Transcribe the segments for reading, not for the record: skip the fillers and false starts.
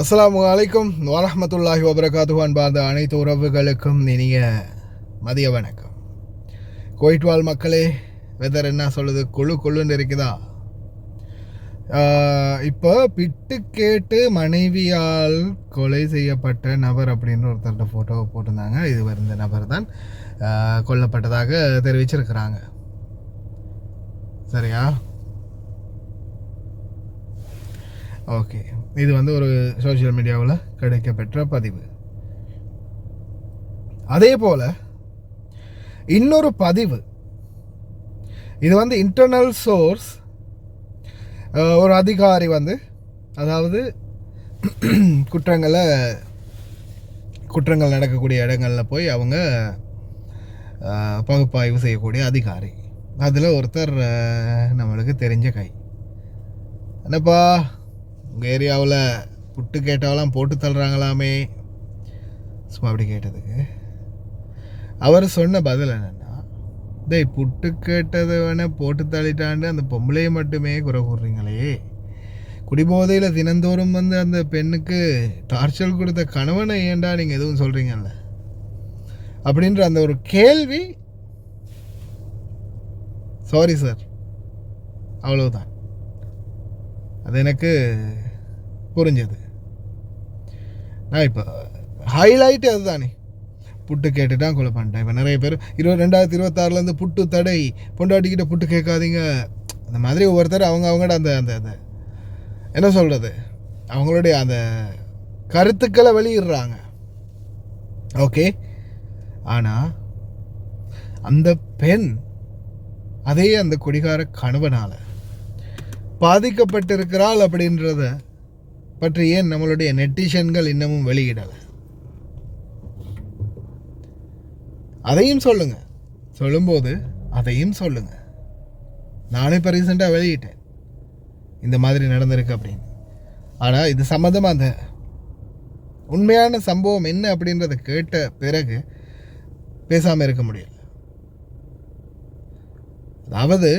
அஸ்ஸலாமு அலைக்கும் வரஹ்மத்துல்லாஹி வபரகாத்துஹு. அன்பார்ந்த அனைத்து உறவுகளுக்கும் இனிய மதிய வணக்கம். குவைத் வாழ் மக்களே, வெதர் என்ன சொல்லுது? கொள்ளுன்னு இருக்குதா? இப்போ பிட்டு கேட்டு மனைவியால் கொலை செய்யப்பட்ட நபர் அப்படின்னு ஒருத்தர்கிட்ட ஃபோட்டோ போட்டிருந்தாங்க. இது இந்த நபர் தான் கொல்லப்பட்டதாக தெரிவிச்சிருக்கிறாங்க. சரியா? ஓகே, இது ஒரு சோஷியல் மீடியாவில் கிடைக்கப்பெற்ற பதிவு. அதே போல் இன்னொரு பதிவு, இது இன்டர்னல் சோர்ஸ். ஒரு அதிகாரி அதாவது குற்றங்கள் நடக்கக்கூடிய இடங்களில் போய் அவங்க பகுப்பாய்வு செய்யக்கூடிய அதிகாரி. அதில் ஒருத்தர் நம்மளுக்கு தெரிஞ்ச கை. என்னப்பா, உங்கள் ஏரியாவில் புட்டு கேட்டாலாம் போட்டு தள்ளுறாங்களாமே, சும்மா அப்படி கேட்டதுக்கு அவர் சொன்ன பதில் என்னென்னா, புட்டு கேட்டதை வேணால் போட்டு தள்ளிட்டாண்டு அந்த பொம்பளையை மட்டுமே குறை கூறுறீங்களே, குடிபோதையில் தினந்தோறும் அந்த பெண்ணுக்கு டார்ச்சர் கொடுத்த கணவனை ஏண்டா நீங்கள் எதுவும் சொல்கிறீங்கல்ல அப்படின்ற அந்த ஒரு கேள்வி. சாரி சார், அவ்வளவுதான். அது எனக்கு புரிஞ்சது. நான் இப்போ ஹைலைட்டு அதுதானே, புட்டு கேட்டுட்டான் கொலை பண்ணிட்டேன். இப்போ நிறைய பேர் 2026 புட்டு தடை, பொண்டாட்டிக்கிட்ட புட்டு கேட்காதீங்க, அந்த மாதிரி ஒவ்வொருத்தர் அவங்களோட அந்த அந்த என்ன சொல்கிறது, அவங்களுடைய அந்த கருத்துக்களை வெளியிடுறாங்க. ஓகே, ஆனால் அந்த பெண் அதே அந்த குடிகார கணவனால் பாதிக்கப்பட்டிருக்கிறாள் அப்படின்றத பற்றி ஏன் நம்மளுடைய நெட்டிசன்கள் இன்னமும் வெளியிடலை? அதையும் சொல்லுங்க. சொல்லும்போது அதையும் சொல்லுங்க. நானே இப்போ ரீசெண்டாக வெளியிட்டேன் இந்த மாதிரி நடந்திருக்கு அப்படின்னு. ஆனால் இது சம்மந்தமாக அந்த உண்மையான சம்பவம் என்ன அப்படின்றத கேட்ட பிறகு பேசாமல் இருக்க முடியல. அதாவது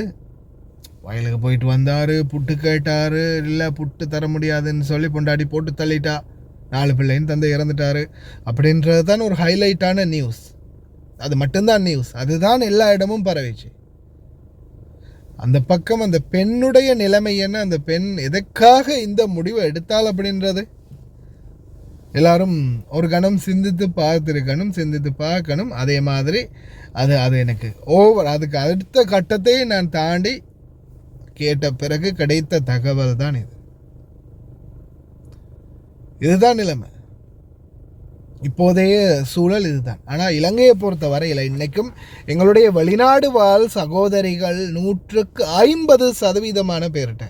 வயலுக்கு போயிட்டு வந்தார், புட்டு கேட்டார், இல்லை புட்டு தர முடியாதுன்னு சொல்லி பொண்டாடி போட்டு தள்ளிட்டா, 4 பிள்ளைன்னு தந்தை இறந்துட்டார் அப்படின்றது தான் ஒரு ஹைலைட்டான நியூஸ். அது மட்டும்தான் நியூஸ், அதுதான் எல்லா இடமும் பரவிச்சு. அந்த பக்கம் அந்த பெண்ணுடைய நிலைமை என்ன, அந்த பெண் எதற்காக இந்த முடிவை எடுத்தாள் அப்படின்றது எல்லாரும் ஒரு கணம் சிந்தித்து பார்க்கணும். அதே மாதிரி அது எனக்கு அதுக்கு அடுத்த கட்டத்தை நான் தாண்டி கேட்ட பிறகு கிடைத்த தகவல் தான் இதுதான் நிலைமை, இப்போதைய சூழல் இதுதான். ஆனால் இலங்கையை பொறுத்த வரையில் இன்னைக்கும் எங்களுடைய வெளிநாடு வாழ் சகோதரிகள் 150% பேர்கிட்ட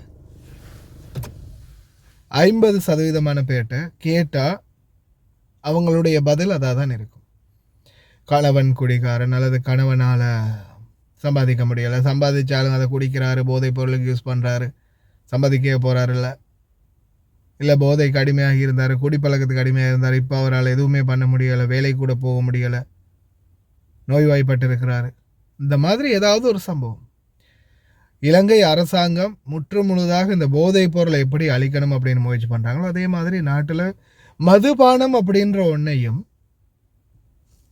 50% கேட்டால் அவங்களுடைய பதில் அதாக தான் இருக்கும். கணவன் குடிகாரன், அல்லது கணவனால் சம்பாதிக்க முடியலை, சம்பாதிச்சாலும் அதை குடிக்கிறாரு, போதைப் பொருளுக்கு யூஸ் பண்ணுறாரு, சம்பாதிக்க போகிறாரு, இல்லை போதைக்கு அடிமையாகி இருந்தார், குடிப்பழக்கத்துக்கு அடிமையாக இருந்தார், இப்போ அவரால் எதுவுமே பண்ண முடியலை, வேலை கூட போக முடியலை, நோய்வாய்ப்பட்டு இருக்கிறாரு. இந்த மாதிரி ஏதாவது ஒரு சம்பவம். இலங்கை அரசாங்கம் முழுதாக இந்த போதைப் பொருளை எப்படி அழிக்கணும் அப்படின்னு முயற்சி பண்ணுறாங்களோ, அதே மாதிரி நாட்டில் மதுபானம் அப்படின்ற ஒன்றையும்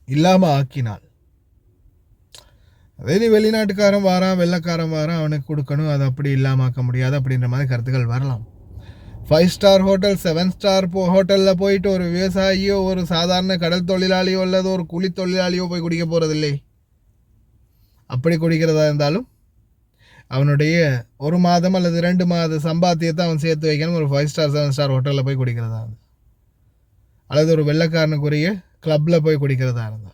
இல்லாமல் ஆக்கினால், அதே நீ வெளிநாட்டுக்காரன் வாரான், வெள்ளைக்காரன் வாரான், அவனுக்கு கொடுக்கணும், அதை அப்படி இல்லாமல் ஆக்க முடியாது அப்படின்ற மாதிரி கருத்துக்கள் வரலாம். 5 ஸ்டார் ஹோட்டல், 7 ஸ்டார் ஹோட்டலில் போயிட்டு ஒரு விவசாயியோ, ஒரு சாதாரண கடல் தொழிலாளியோ அல்லது ஒரு கூலி தொழிலாளியோ போய் குடிக்க போகிறதில்லை. அப்படி குடிக்கிறதா இருந்தாலும் அவனுடைய 1 மாதம் அல்லது 2 மாத சம்பாத்தியத்தை அவன் சேர்த்து வைக்கணும். ஒரு 5 ஸ்டார் 7 ஸ்டார் ஹோட்டலில் போய் குடிக்கிறதா இருந்தால், அல்லது ஒரு வெள்ளைக்காரனுக்குரிய கிளப்பில் போய் குடிக்கிறதா இருந்தால்,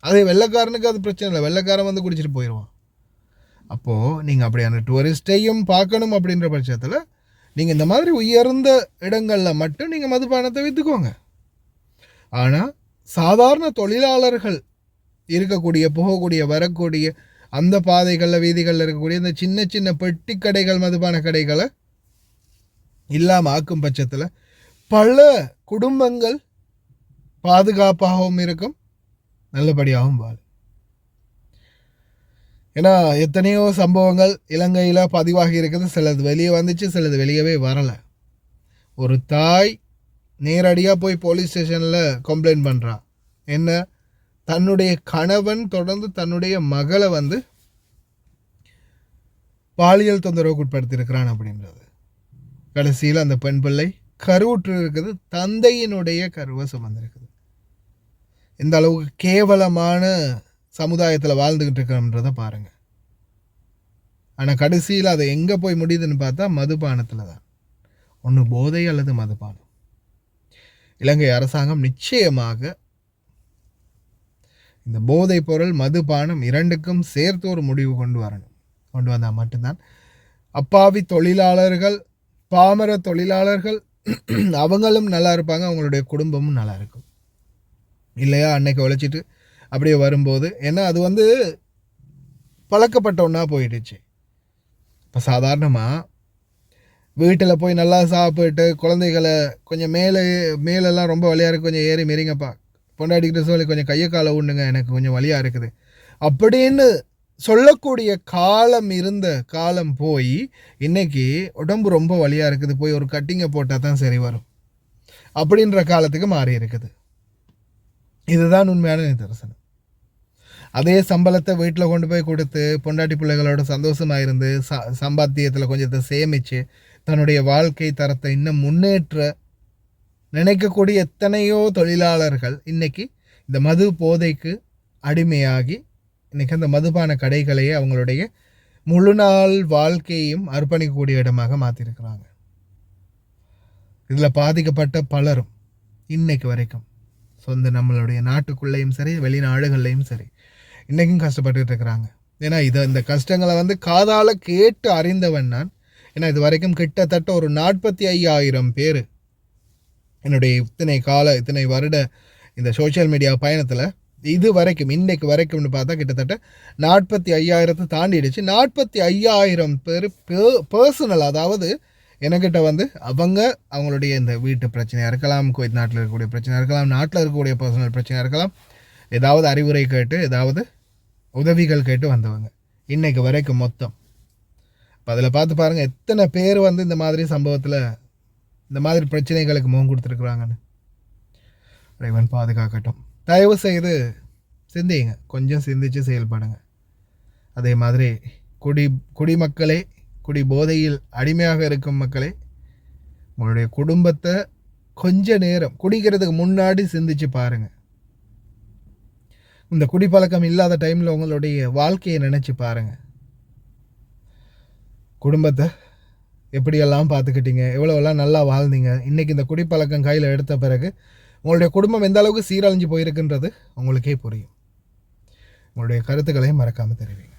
அதே வெள்ளைக்காரனுக்கு அது பிரச்சனை இல்லை, வெள்ளைக்காரன் குடிச்சிட்டு போயிடுவான். அப்போது நீங்கள் அப்படியான டூரிஸ்டையும் பார்க்கணும் அப்படின்ற பட்சத்தில் நீங்கள் இந்த மாதிரி உயர்ந்த இடங்களில் மட்டும் நீங்கள் மதுபானத்தை விற்றுக்கோங்க. ஆனால் சாதாரண தொழிலாளர்கள் இருக்கக்கூடிய, போகக்கூடிய, வரக்கூடிய அந்த பாதைகளில், வீதிகளில் இருக்கக்கூடிய இந்த சின்ன சின்ன பெட்டி கடைகள், மதுபான கடைகளை இல்லாமல் ஆக்கும் பட்சத்தில் பல குடும்பங்கள் பாதுகாப்பாகவும் இருக்கும், நல்லபடியாகவும் வாழும். ஏன்னா எத்தனையோ சம்பவங்கள் இலங்கையில் பதிவாகி இருக்குது. சிலது வெளியே வந்துச்சு, சிலது வெளியவே வரலை. ஒரு தாய் நேரடியாக போய் போலீஸ் ஸ்டேஷனில் கம்ப்ளைண்ட் பண்ணுறா. என்ன, தன்னுடைய கணவன் தொடர்ந்து தன்னுடைய மகளை வந்து பாலியல் தொந்தரவுக்கு உட்படுத்தியிருக்கிறான் அப்படின்றது. கடைசியில் அந்த பெண் பிள்ளை கருவுற்று இருக்குது, தந்தையினுடைய கருவை சுமந்திருக்குது. இந்த அளவுக்கு கேவலமான சமுதாயத்தில் வாழ்ந்துக்கிட்டு இருக்கிறோம்ன்றதை பாருங்கள். ஆனால் கடைசியில் அதை எங்கே போய் முடியுதுன்னு பார்த்தா மதுபானத்தில் தான். ஒன்று போதை அல்லது மதுபானம். இலங்கை அரசாங்கம் நிச்சயமாக இந்த போதைப் பொருள் மதுபானம் இரண்டுக்கும் சேர்த்து ஒரு முடிவு கொண்டு வரணும். கொண்டு வந்தால் மட்டும்தான் அப்பாவி தொழிலாளர்கள், பாமர தொழிலாளர்கள் அவங்களும் நல்லா இருப்பாங்க, அவங்களுடைய குடும்பமும் நல்லா இருக்கும். இல்லையா, அன்னைக்கு உழைச்சிட்டு அப்படியே வரும்போது, ஏன்னா அது வந்து பழக்கப்பட்ட ஒன்றா போயிடுச்சு. இப்போ சாதாரணமாக வீட்டில் போய் நல்லா சாப்பிட்டு குழந்தைகளை கொஞ்சம் மேலெல்லாம் ரொம்ப வலியாக இருக்குது, கொஞ்சம் ஏறி மெரிங்கப்பா, பொண்டாடிக்கிட்டு சொல்லி கொஞ்சம் கையை காலை உண்டுங்க, எனக்கு கொஞ்சம் வலியாக இருக்குது அப்படின்னு சொல்லக்கூடிய காலம் இருந்த காலம் போய் இன்னைக்கு உடம்பு ரொம்ப வலியாக இருக்குது, போய் ஒரு கட்டிங்கை போட்டால் தான் சரி வரும் அப்படின்ற காலத்துக்கு மாறி இருக்குது. இதுதான் உண்மையான நிதர்சனம். அதே சம்பளத்தை வீட்டில் கொண்டு போய் கொடுத்து பொண்டாட்டி பிள்ளைகளோட சந்தோஷமாக இருந்து சம்பாத்தியத்தில் கொஞ்சத்தை சேமித்து தன்னுடைய வாழ்க்கை தரத்தை இன்னும் முன்னேற்ற நினைக்கக்கூடிய எத்தனையோ தொழிலாளர்கள் இன்னைக்கு இந்த மது போதைக்கு அடிமையாகி இன்றைக்கி அந்த மதுபான கடைகளையே அவங்களுடைய முழு நாள் வாழ்க்கையையும் அர்ப்பணிக்கக்கூடிய இடமாக மாற்றிருக்கிறாங்க. இதில் பாதிக்கப்பட்ட பலரும் இன்னைக்கு வரைக்கும் சொந்த நம்மளுடைய நாட்டுக்குள்ளேயும் சரி வெளிநாடுகள்லையும் சரி இன்றைக்கும் கஷ்டப்பட்டுட்டு இருக்கிறாங்க. ஏன்னா இந்த கஷ்டங்களை வந்து காதால் கேட்டு அறிந்தவன் நான். ஏன்னா இது வரைக்கும் கிட்டத்தட்ட ஒரு 45,000 பேர் என்னுடைய இத்தனை வருட இந்த சோஷியல் மீடியா பயணத்தில் இது வரைக்கும் இன்றைக்கு வரைக்கும்னு பார்த்தா கிட்டத்தட்ட 45,000 தாண்டிடுச்சு. 45,000 பேர் பர்சனல், அதாவது என்கிட்ட வந்து அவங்களுடைய இந்த வீட்டு பிரச்சனையாக இருக்கலாம், குவைத் நாட்டில் இருக்கக்கூடிய பிரச்சனையாக இருக்கலாம், நாட்டில் இருக்கக்கூடிய பர்சனல் பிரச்சனையாக இருக்கலாம், ஏதாவது அறிவுரை கேட்டு ஏதாவது உதவிகள் கேட்டு வந்தவங்க இன்றைக்கு வரைக்கும் மொத்தம். இப்போ அதில் பார்த்து பாருங்கள் எத்தனை பேர் வந்து இந்த மாதிரி சம்பவத்தில் இந்த மாதிரி பிரச்சனைகளுக்கு முகம் கொடுத்துருக்குறாங்கன்னு. இறைவன் பாதுகாக்கட்டும். தயவு செய்து சிந்திங்க, கொஞ்சம் சிந்தித்து செயல்படுங்க. அதே மாதிரி குடிமக்களே, குடி போதையில் அடிமையாக இருக்கும் மக்களே, உங்களுடைய குடும்பத்தை கொஞ்ச நேரம் குடிக்கிறதுக்கு முன்னாடி சிந்திச்சு பாருங்கள். இந்த குடிப்பழக்கம் இல்லாத டைமில் உங்களுடைய வாழ்க்கையை நினச்சி பாருங்கள். குடும்பத்தை எப்படியெல்லாம் பார்த்துக்கிட்டீங்க, எவ்வளோவெல்லாம் நல்லா வாழ்ந்தீங்க. இன்றைக்கி இந்த குடிப்பழக்கம் கையில் எடுத்த பிறகு உங்களுடைய குடும்பம் எந்த அளவுக்கு சீரழிஞ்சு போயிருக்குன்றது உங்களுக்கே புரியும். உங்களுடைய கருத்துக்களையும் மறக்காமல் தெரிவிங்க.